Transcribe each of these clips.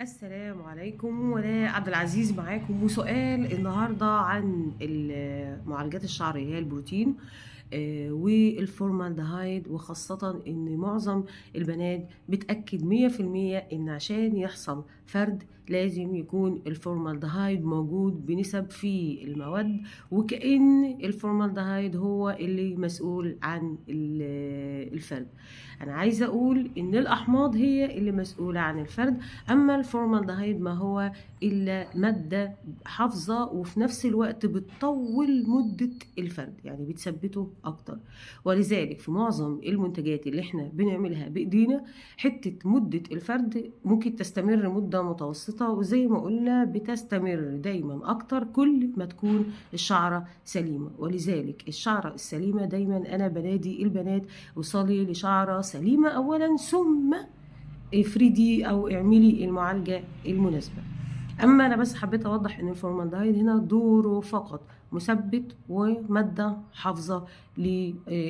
السلام عليكم، ولا عبد العزيز معاكم، وسؤال النهارده عن معالجات الشعر اللي هي البروتين والفورمالدهايد، وخاصة إن معظم البنات بتأكد 100% إن عشان يحصل فرد لازم يكون الفورمالدهايد موجود بنسب في المواد، وكأن الفورمالدهايد هو اللي مسؤول عن الفرد. أنا عايزة أقول إن الأحماض هي اللي مسؤولة عن الفرد، أما الفورمالدهايد ما هو إلا مادة حافظة، وفي نفس الوقت بتطول مدة الفرد، يعني بتثبته أكتر. ولذلك في معظم المنتجات اللي احنا بنعملها بإيدينا، حتة مدة الفرد ممكن تستمر مدة متوسطة، وزي ما قلنا بتستمر دايما أكتر كل ما تكون الشعرة سليمة. ولذلك الشعرة السليمة دايما أنا بنادي البنات: وصلي لشعرة سليمة أولا، ثم افردي او اعملي المعالجه المناسبه. اما انا بس حبيت اوضح ان الفورمالدهيد هنا دوره فقط مثبت وماده حافظه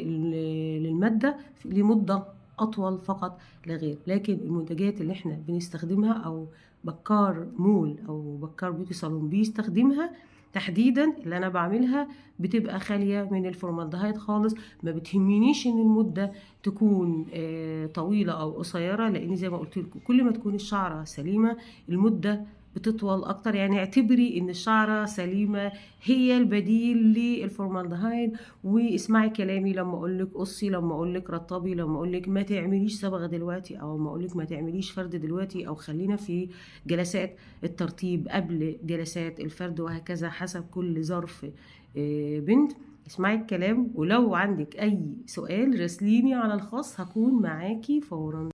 للماده لمده اطول فقط لا غير. لكن المنتجات اللي احنا بنستخدمها، او بكار مول او بكار بيوتي صالون بيستخدمها تحديدا، اللي انا بعملها بتبقى خاليه من الفورمالدهيد خالص. ما بتهمنيش ان المده تكون طويله او قصيره، لان زي ما قلت لكم كل ما تكون الشعره سليمه المده بتطول اكتر. يعني اعتبري ان الشعره سليمه هي البديل للفورمالدهايد. واسمعي كلامي لما اقول لك قصي، لما اقول لك رطبي، لما اقول لك ما تعمليش صبغه دلوقتي، او ما اقول لك ما تعمليش فرد دلوقتي، او خلينا في جلسات الترطيب قبل جلسات الفرد، وهكذا حسب كل ظرف بنت. اسمعي الكلام، ولو عندك اي سؤال راسليني على الخاص، هكون معاكي فورا.